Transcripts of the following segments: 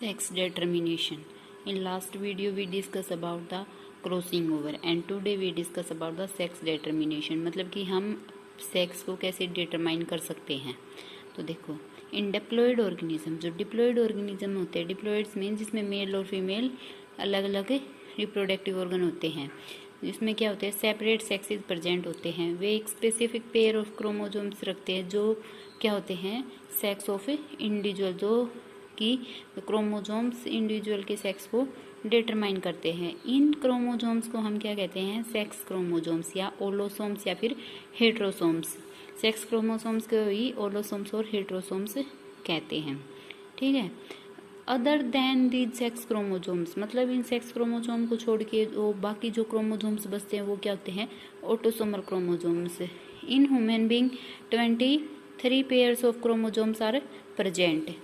Sex determination. In last video we discuss about the crossing over and today we discuss about the sex determination. मतलब कि हम sex को कैसे determine कर सकते हैं। तो देखो, इन डिप्लॉयड ऑर्गेनिज्म, जो डिप्लॉयड ऑर्गेनिज्म होते हैं, डिप्लॉयड्स में जिसमें मेल और फीमेल अलग अलग रिप्रोडक्टिव ऑर्गन होते हैं, जिसमें क्या होते हैं, सेपरेट सेक्सेस प्रेजेंट होते हैं। वे एक स्पेसिफिक पेयर ऑफ क्रोमोसोम्स रखते हैं जो क्या होते हैं, सेक्स ऑफ इंडिविजुअल, जो कि क्रोमोसोम्स इंडिविजुअल के सेक्स को डिटरमाइन करते हैं। इन क्रोमोसोम्स को हम क्या कहते हैं, सेक्स क्रोमोसोम्स या ओलोसोम्स या फिर हेट्रोसोम्स। सेक्स क्रोमोसोम्स को ही ओलोसोम्स और हेट्रोसोम्स कहते हैं। ठीक है। Other than these sex chromosomes, मतलब इन सेक्स क्रोमोसोम को छोड़ के वो बाकी जो क्रोमोसोम्स बचते हैं वो क्या होते हैं, autosomal chromosomes. In human being 23 pairs of chromosomes are present.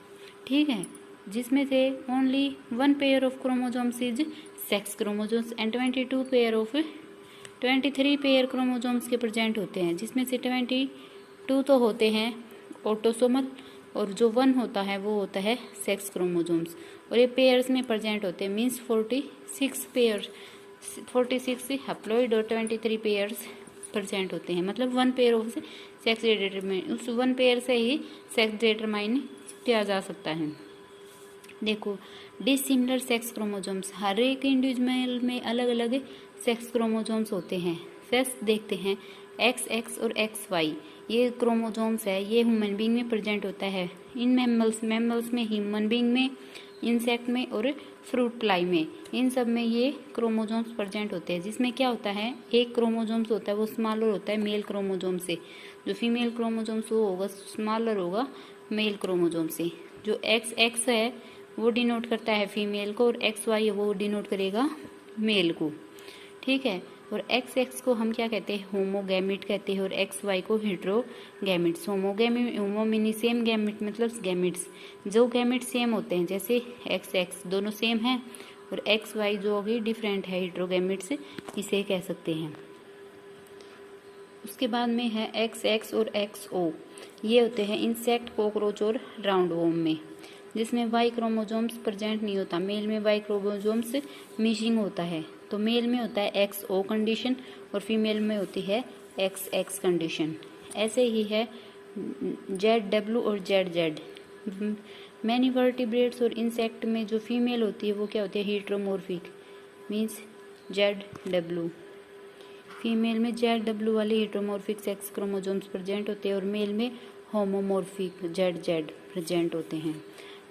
ठीक है, जिसमें से only 1 pair of chromosomes is sex chromosomes and 23 pair chromosomes के प्रेजेंट होते हैं, जिसमें से 22 तो होते हैं ऑटोसोमल और जो 1 होता है वो होता है सेक्स क्रोमोसोम्स, और ये पेयर्स में प्रेजेंट होते हैं। मीन्स 46 हैप्लॉइड और 23 पेयर्स प्रेजेंट होते हैं। मतलब 1 पेयर ऑफ सेक्स डिटरमाइन, उस 1 पेयर से ही सेक्स डिटरमाइन किया जा सकता है। देखो, डिसिमिलर सेक्स क्रोमोसोम्स, हर एक इंडिविजुअल में अलग अलग सेक्स क्रोमोसोम्स होते हैं। फर्स्ट देखते हैं XX और XY, ये क्रोमोसोम्स है, ये ह्यूमन बीइंग में प्रेजेंट होता है। इन मैमल्स में, ह्यूमन बीइंग में, इंसेक्ट में और फ्रूट फ्लाई में, इन सब में ये क्रोमोसोम्स प्रेजेंट होते हैं। जिसमें क्या होता है, एक क्रोमोसोम्स होता है वो स्मॉलर होता है मेल क्रोमोसोम से, जो फीमेल क्रोमोसोम्स वो होगा स्मॉलर होगा मेल क्रोमोसोम से। जो XX है वो डिनोट करता है फीमेल को और XY है वो डिनोट करेगा मेल को। ठीक है, और XX को हम क्या कहते हैं, होमोगैमिट कहते हैं, और XY को हेट्रोगैमिट्स। होमो मीनी सेम, गैमिट मतलब गैमिट्स, जो गैमिट सेम होते हैं, जैसे XX दोनों सेम हैं और XY जो होगी डिफरेंट है, हेट्रोगैमिट्स इसे कह सकते हैं। उसके बाद में है XX और XO, ये होते हैं इंसेक्ट, कॉकरोच और राउंड वॉर्म में, जिसमें Y क्रोमोसोम्स प्रेजेंट नहीं होता। मेल में Y क्रोमोसोम्स मिसिंग होता है, तो मेल में होता है XO कंडीशन और फीमेल में होती है XX कंडीशन। ऐसे ही है ZW और ZZ। मैनी वर्टिब्रेट्स और इंसेक्ट में जो फीमेल होती है वो क्या होती है, हेट्रोमॉर्फिक, मीन्स ZW। फीमेल में ZW वाले हेट्रोमॉर्फिक सेक्स क्रोमोसोम्स प्रेजेंट होते हैं और मेल में होमोमॉर्फिक ZZ प्रेजेंट होते हैं।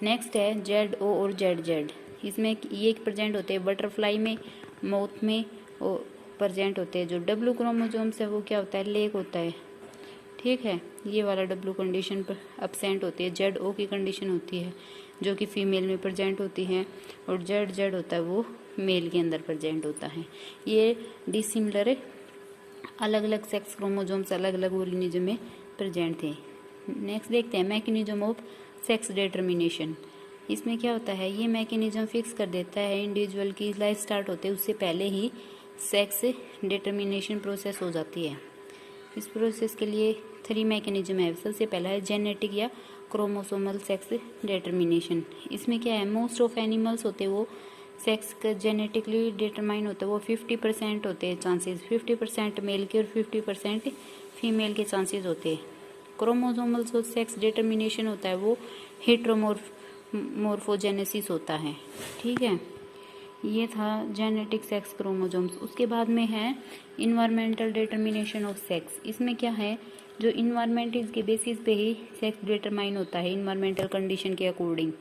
नेक्स्ट है ZO और ZZ, इसमें ये प्रेजेंट होते हैं बटरफ्लाई में, मोथ में प्रेजेंट होते हैं। जो W क्रोमोसोम्स है वो क्या होता है, लेग होता है। ठीक है, ये वाला W कंडीशन पर एब्सेंट होती है। ZO की कंडीशन होती है जो कि फीमेल में प्रेजेंट होती है, और ZZ होता है वो मेल के अंदर प्रेजेंट होता है। ये डिसिमिलर अलग अलग सेक्स क्रोमोसोम्स अलग अलग ऑर्गेनिज्म में प्रेजेंट थे। नेक्स्ट देखते हैं मैकेनिज्म ऑफ सेक्स डिटरमिनेशन। इसमें क्या होता है, ये मैकेनिज्म फिक्स कर देता है इंडिविजुअल की लाइफ स्टार्ट होते उससे पहले ही सेक्स डिटरमिनेशन प्रोसेस हो जाती है। इस प्रोसेस के लिए 3 मैकेनिज्म है। सबसे पहला है जेनेटिक या क्रोमोसोमल सेक्स डिटरमिनेशन। इसमें क्या है, मोस्ट ऑफ एनिमल्स होते हैं वो सेक्स का जेनेटिकली डिटरमाइन होता है, वो 50% होते हैं चांसेस, 50% मेल के और 50% फीमेल के चांसेस होते हैं। क्रोमोसोमल जो सेक्स डिटरमिनेशन होता है वो हेट्रोमॉर्फोजेनेसिस होता है। ठीक है, ये था जेनेटिक सेक्स क्रोमोसोम्स। उसके बाद में है इन्वायरमेंटल डिटरमिनेशन ऑफ सेक्स। इसमें क्या है, जो इन्वायरमेंट इसके बेसिस पे ही सेक्स डिटरमाइन होता है इन्वायरमेंटल कंडीशन के अकॉर्डिंग।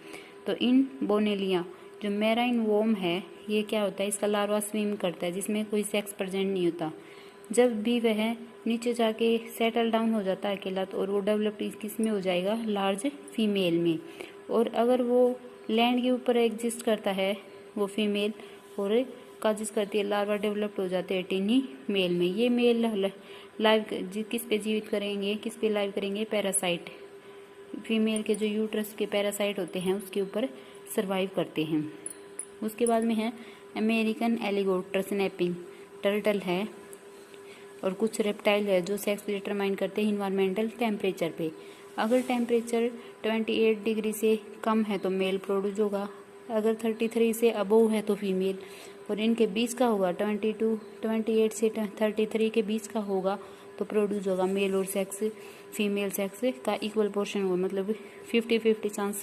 तो इन बोनेलिया जो मैराइन वॉर्म है, ये क्या होता है, इसका लार्वा स्विम करता है जिसमें कोई सेक्स प्रेजेंट नहीं होता। जब भी वह नीचे जाके सेटल डाउन हो जाता है अकेला, तो और वो डेवलप्ड किस में हो जाएगा, लार्ज फीमेल में। और अगर वो लैंड के ऊपर एग्जिस्ट करता है वो फीमेल और काजिस करती है, लार्वा डेवलप्ड हो जाते हैं टीनी मेल में। ये मेल लाइव किस पे जीवित करेंगे, किस पे लाइव करेंगे, पैरासाइट, फीमेल के जो यूट्रस के पैरासाइट होते हैं उसके ऊपर सरवाइव करते हैं। उसके बाद में है अमेरिकन एलिगेटर स्नैपिंग टर्टल है, और कुछ रेप्टाइल है जो सेक्स डिटरमाइन करते हैं इन्वायरमेंटल टेम्परेचर पे। अगर टेम्परेचर 28 डिग्री से कम है तो मेल प्रोड्यूस होगा, अगर 33 से अबोव है तो फीमेल, और इनके बीच का होगा 28 से 33 के बीच का होगा तो प्रोड्यूस होगा मेल और सेक्स फीमेल सेक्स का इक्वल पोर्शन होगा, मतलब 50-50 चांस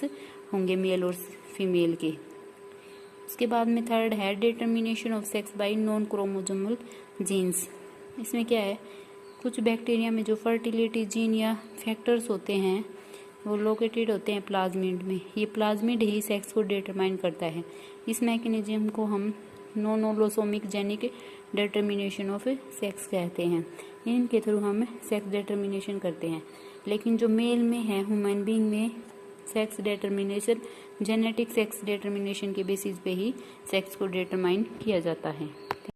होंगे मेल और फीमेल के। उसके बाद में थर्ड है determination of sex by non chromosomal genes. इसमें क्या है, कुछ बैक्टीरिया में जो फर्टिलिटी जीन या फैक्टर्स होते हैं वो लोकेटेड होते हैं प्लाज्मिड में। ये प्लाज्मिड ही सेक्स को डिटरमाइन करता है। इस मैकेनिज्म को हम non allosomic genic determination of sex कहते हैं। इनके थ्रू हम सेक्स डिटर्मिनेशन करते हैं। लेकिन जो मेल में है, ह्यूमन बीइंग में sex determination genetic sex determination के बेसिस पे ही सेक्स को डिटरमाइन किया जाता है।